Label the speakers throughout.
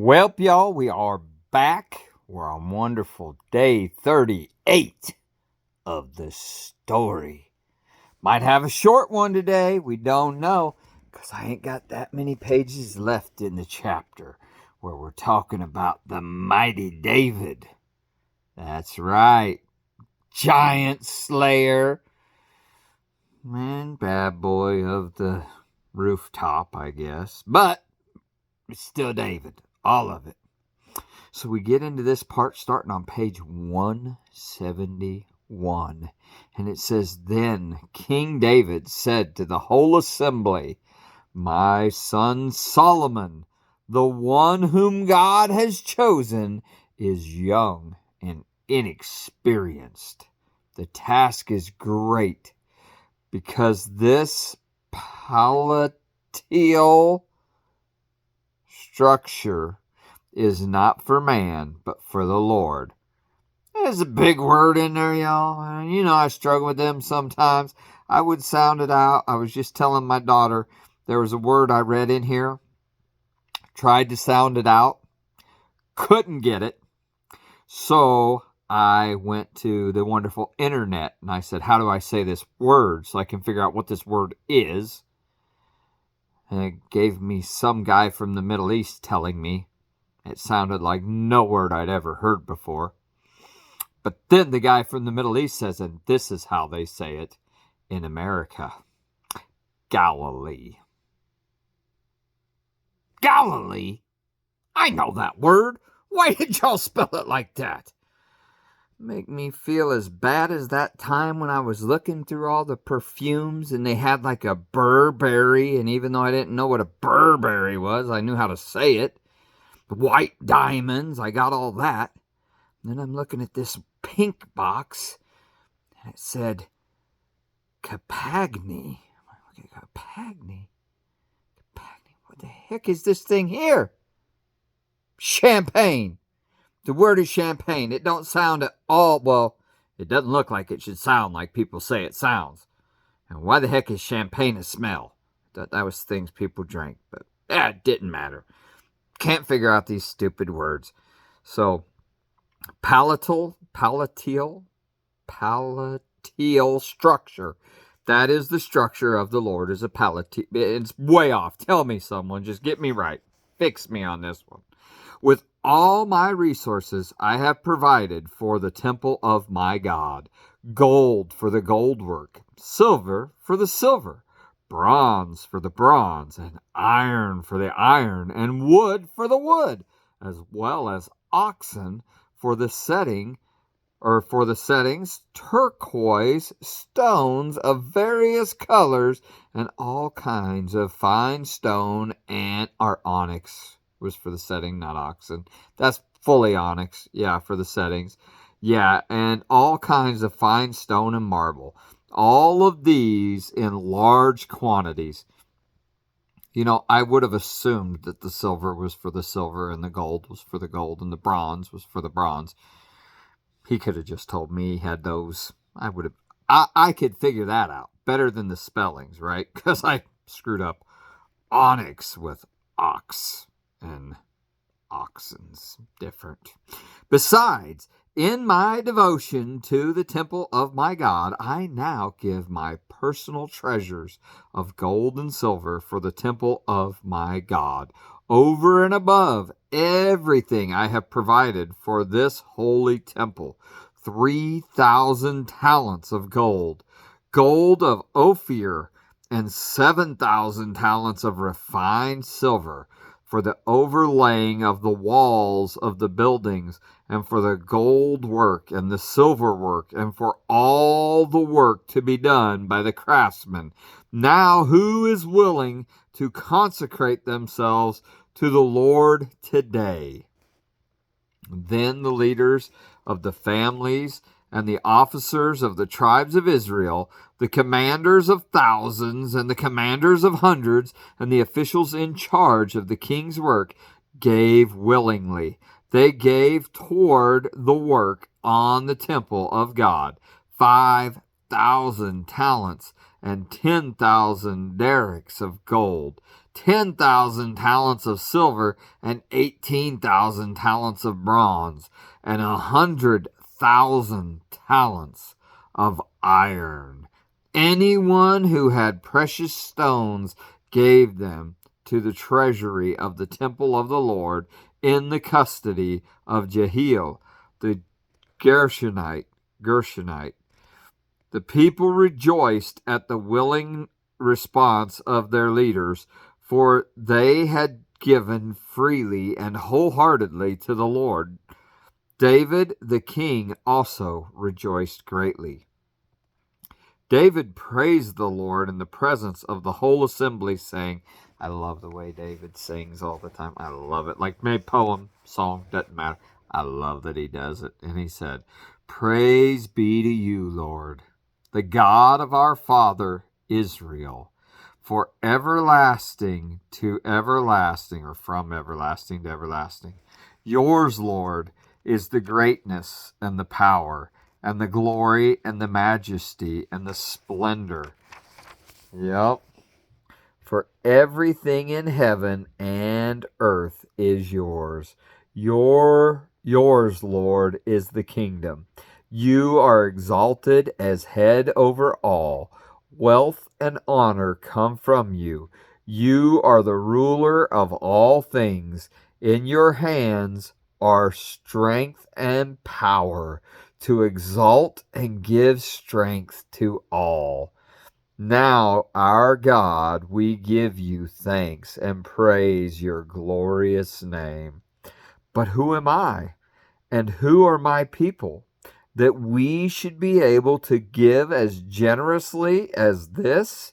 Speaker 1: Well, y'all, we are back. We're on wonderful day 38 of the story. Might have a short one today. We don't know because I ain't got that many pages left in the chapter where we're talking about the mighty David. That's right. Giant slayer. Man, bad boy of the rooftop, I guess. But it's still David. All of it. So we get into this part starting on page 171. And it says, Then King David said to the whole assembly, My son Solomon, the one whom God has chosen, is young and inexperienced. The task is great because this palatine structure is not for man, but for the Lord. There's a big word in there, y'all. I struggle with them sometimes. I would sound it out. I was just telling my daughter there was a word I read in here. Tried to sound it out. Couldn't get it. So I went to the wonderful internet and I said, how do I say this word so I can figure out what this word is? And it gave me some guy from the Middle East telling me. It sounded like no word I'd ever heard before. But then the guy from the Middle East says, and this is how they say it in America. Galilee. Galilee? I know that word. Why did y'all spell it like that? Make me feel as bad as that time when I was looking through all the perfumes and they had like a Burberry, and even though I didn't know what a Burberry was, I knew how to say it. White diamonds, I got all that. And then I'm looking at this pink box and it said Capagni. Capagni. What the heck is this thing here? Champagne. The word is champagne. It don't sound at all, well, it doesn't look like it should sound like people say it sounds. And why the heck is champagne a smell? That was things people drank, but it didn't matter. Can't figure out these stupid words. So, palatine structure. That is the structure of the Lord, is a palatine. It's way off. Tell me, someone. Just get me right. Fix me on this one. With all my resources I have provided for the temple of my God. Gold for the gold work. Silver for the silver. Bronze for the bronze. And iron for the iron. And wood for the wood. As well as oxen for the settings, turquoise stones of various colors, and all kinds of fine stone and onyx was for the setting, not oxen. That's fully onyx, yeah, for the settings. Yeah, and all kinds of fine stone and marble. All of these in large quantities. I would have assumed that the silver was for the silver and the gold was for the gold and the bronze was for the bronze. He could have just told me he had those. I could figure that out better than the spellings, right? Because I screwed up onyx with ox and oxen's different. Besides, in my devotion to the temple of my God, I now give my personal treasures of gold and silver for the temple of my God, over and above everything I have provided for this holy temple. 3,000 talents of gold, gold of Ophir, and 7,000 talents of refined silver, for the overlaying of the walls of the buildings, and for the gold work and the silver work, and for all the work to be done by the craftsmen. Now who is willing to consecrate themselves to the Lord today? Then the leaders of the families and the officers of the tribes of Israel, the commanders of thousands and the commanders of hundreds, and the officials in charge of the king's work gave willingly. They gave toward the work on the temple of God 5,000 talents and 10,000 derricks of gold, 10,000 talents of silver, and 18,000 talents of bronze, and 100,000 talents of iron. Anyone who had precious stones gave them to the treasury of the temple of the Lord in the custody of Jehiel the Gershonite. The people rejoiced at the willing response of their leaders, for they had given freely and wholeheartedly to the Lord. David the king also rejoiced greatly. David praised the Lord in the presence of the whole assembly, saying, I love the way David sings all the time. I love it. Like maybe poem, song, doesn't matter. I love that he does it. And he said, Praise be to you, Lord, the God of our father Israel, for everlasting to everlasting, or from everlasting to everlasting. Yours, Lord, is the greatness and the power and the glory and the majesty and the splendor. Yep. For everything in heaven and earth is yours. Yours, Lord, is the kingdom. You are exalted as head over all. Wealth and honor come from you. You are the ruler of all things. In your hands are strength and power to exalt and give strength to all. Now, our God, we give you thanks and praise your glorious name. But who am I, and who are my people, that we should be able to give as generously as this?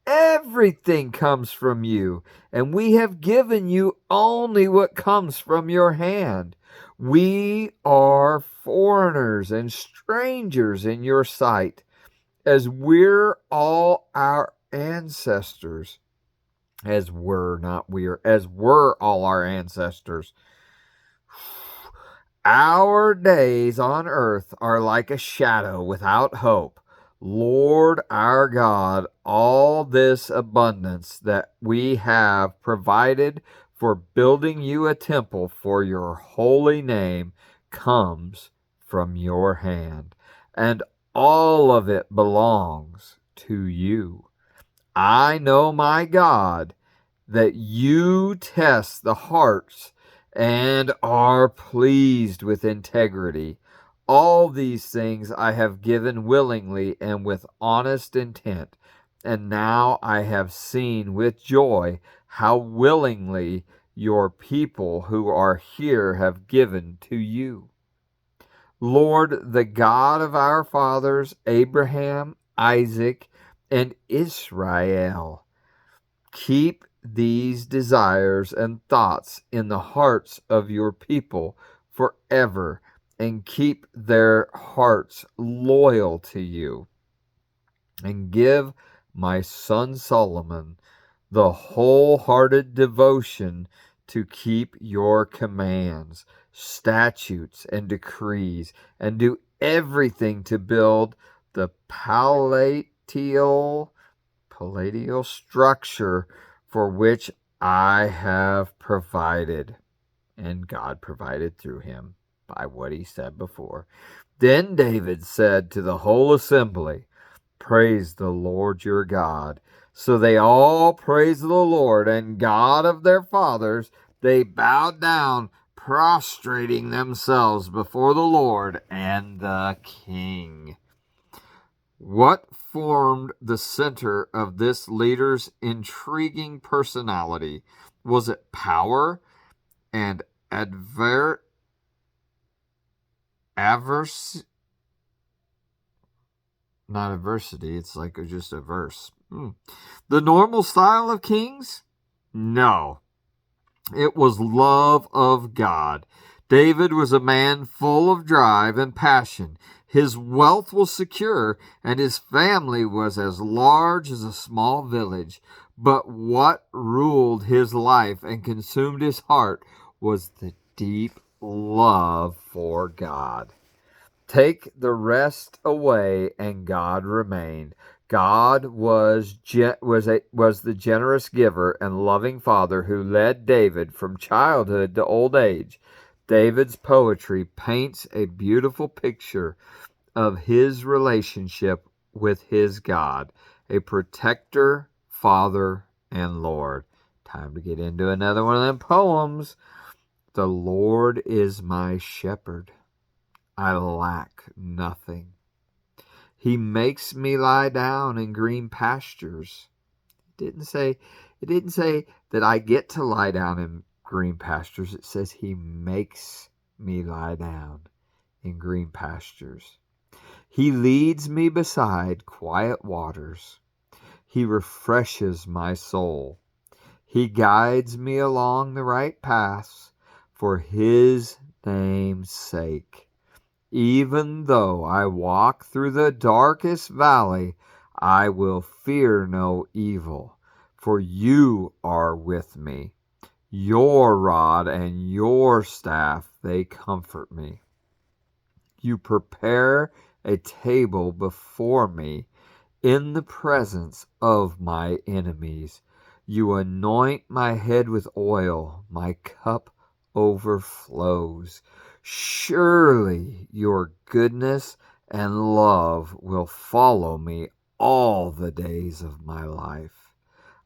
Speaker 1: Everything comes from you, and we have given you only what comes from your hand. We are foreigners and strangers in your sight, as we're all our ancestors, as were all our ancestors. Our days on earth are like a shadow without hope. Lord our God, all this abundance that we have provided for building you a temple for your holy name comes from your hand, and all of it belongs to you. I know, my God, that you test the hearts and are pleased with integrity. All these things I have given willingly and with honest intent, and now I have seen with joy how willingly your people who are here have given to you. Lord, the God of our fathers, Abraham, Isaac, and Israel, keep these desires and thoughts in the hearts of your people forever, and keep their hearts loyal to you. And give my son Solomon the wholehearted devotion to keep your commands, statutes, and decrees, and do everything to build the palatial structure for which I have provided. And God provided through him by what he said before. Then David said to the whole assembly, Praise the Lord your God. So they all praised the Lord and God of their fathers. They bowed down, prostrating themselves before the Lord and the king. What formed the center of this leader's intriguing personality? Was it power and not adversity, it's like just a verse. The normal style of kings? No. It was love of God. David was a man full of drive and passion. His wealth was secure, and his family was as large as a small village. But what ruled his life and consumed his heart was the deep love for God. Take the rest away, and God remained. God was the generous giver and loving father who led David from childhood to old age. David's poetry paints a beautiful picture of his relationship with his God, a protector, father, and Lord. Time to get into another one of them poems. The Lord is my shepherd. I lack nothing. He makes me lie down in green pastures. It didn't say that I get to lie down in green pastures. It says he makes me lie down in green pastures. He leads me beside quiet waters. He refreshes my soul. He guides me along the right paths for his name's sake. Even though I walk through the darkest valley, I will fear no evil, for you are with me. Your rod and your staff, they comfort me. You prepare a table before me in the presence of my enemies. You anoint my head with oil, my cup overflows. Surely your goodness and love will follow me all the days of my life.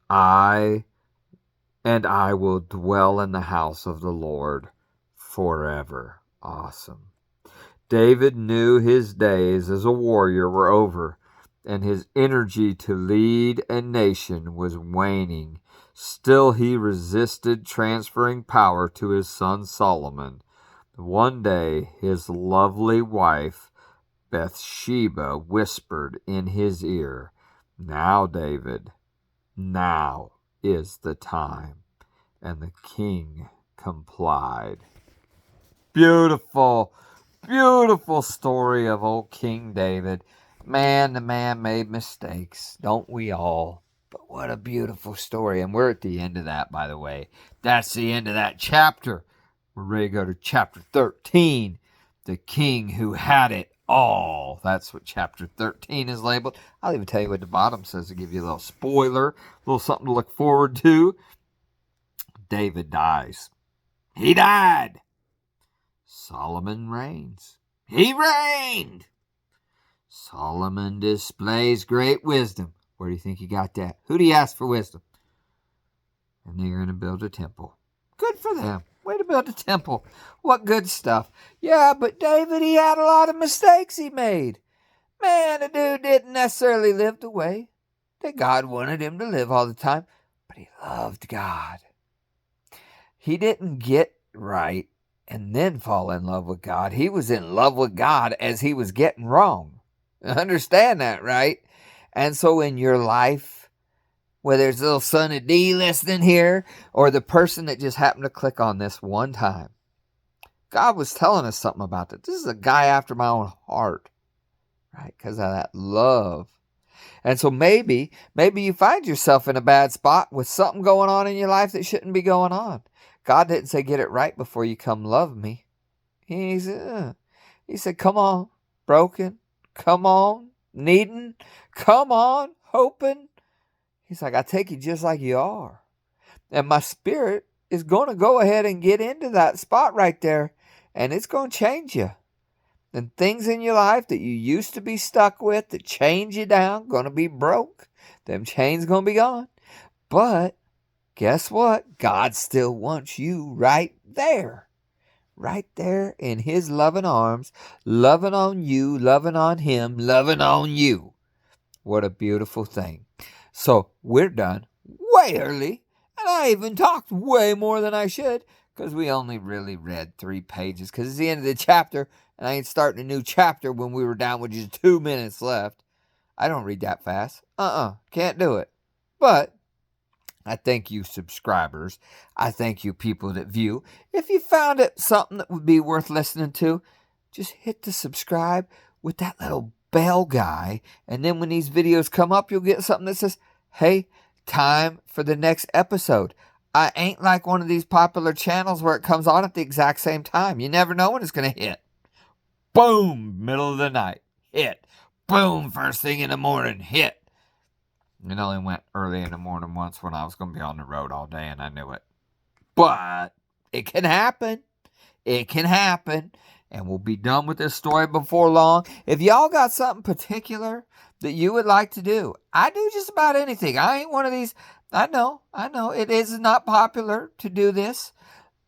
Speaker 1: I will dwell in the house of the Lord forever. Awesome. David knew his days as a warrior were over, and his energy to lead a nation was waning. Still he resisted transferring power to his son Solomon. One day his lovely wife Bathsheba whispered in his ear, "Now, David, now is the time." And the king complied. Beautiful, beautiful story of old King David. Man, the man made mistakes, don't we all? But what a beautiful story. And we're at the end of that, by the way. That's the end of that chapter. We're ready to go to chapter 13. The king who had it all. That's what chapter 13 is labeled. I'll even tell you what the bottom says to give you a little spoiler, a little something to look forward to. David dies. He died. Solomon reigns. He reigned. Solomon displays great wisdom. Where do you think he got that? Who do you ask for wisdom? And they're going to build a temple. Good for them. Way to build a temple. What good stuff. Yeah, but David, he had a lot of mistakes he made. Man, the dude didn't necessarily live the way that God wanted him to live all the time. But he loved God. He didn't get right and then fall in love with God. He was in love with God as he was getting wrong. Understand that, right? And so in your life, whether it's little son of D listening here or the person that just happened to click on this one time, God was telling us something about that. This is a guy after my own heart, right? Because of that love. And so maybe you find yourself in a bad spot with something going on in your life that shouldn't be going on. God didn't say get it right before you come love me. He said, come on, broken. Come on, needing. Come on, hoping. He's like, I take you just like you are. And my spirit is going to go ahead and get into that spot right there. And it's going to change you. And things in your life that you used to be stuck with that change you down, going to be broke. Them chains going to be gone. But guess what? God still wants you right there. Right there in his loving arms, loving on you, loving on him, loving on you. What a beautiful thing. So we're done way early. And I even talked way more than I should because we only really read 3 pages because it's the end of the chapter. And I ain't starting a new chapter when we were down with just 2 minutes left. I don't read that fast. Can't do it. But I thank you subscribers. I thank you people that view. If you found it something that would be worth listening to, just hit the subscribe with that little bell guy. And then when these videos come up, you'll get something that says, hey, time for the next episode. I ain't like one of these popular channels where it comes on at the exact same time. You never know when it's going to hit. Boom, middle of the night, hit. Boom, first thing in the morning, hit. It only went early in the morning once when I was going to be on the road all day, and I knew it. But it can happen. It can happen. And we'll be done with this story before long. If y'all got something particular that you would like to do, I do just about anything. I ain't one of these. I know. It is not popular to do this.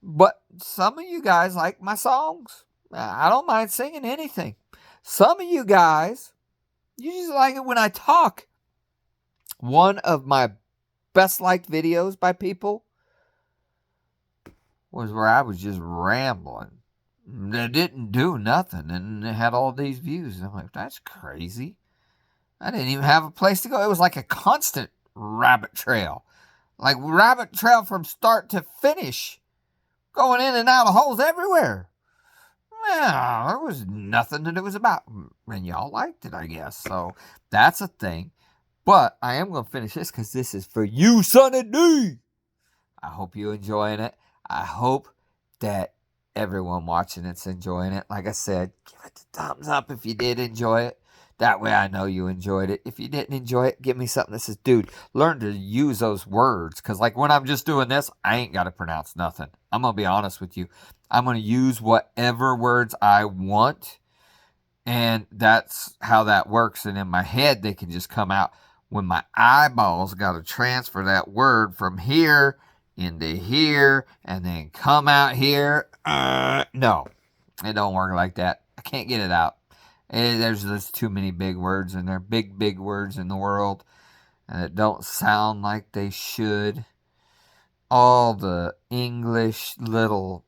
Speaker 1: But some of you guys like my songs. I don't mind singing anything. Some of you guys, you just like it when I talk. One of my best liked videos by people was where I was just rambling. It didn't do nothing, and it had all these views. And I'm like, that's crazy. I didn't even have a place to go. It was like a constant rabbit trail. Like rabbit trail from start to finish. Going in and out of holes everywhere. Well, there was nothing that it was about. And y'all liked it, I guess. So that's a thing. But I am going to finish this because this is for you, Sonny D. I hope you're enjoying it. I hope that everyone watching it's enjoying it. Like I said, give it the thumbs up if you did enjoy it. That way I know you enjoyed it. If you didn't enjoy it, give me something that says, dude, learn to use those words. Because like when I'm just doing this, I ain't got to pronounce nothing. I'm going to be honest with you. I'm going to use whatever words I want. And that's how that works. And in my head, they can just come out. When my eyeballs got to transfer that word from here into here and then come out here. No, it don't work like that. I can't get it out. There's just too many big words in there. Big words in the world. And it don't sound like they should. All the English little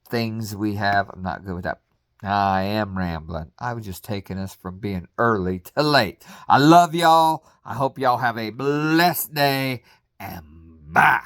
Speaker 1: things we have, I'm not good with that. I am rambling. I was just taking us from being early to late. I love y'all. I hope y'all have a blessed day. And bye.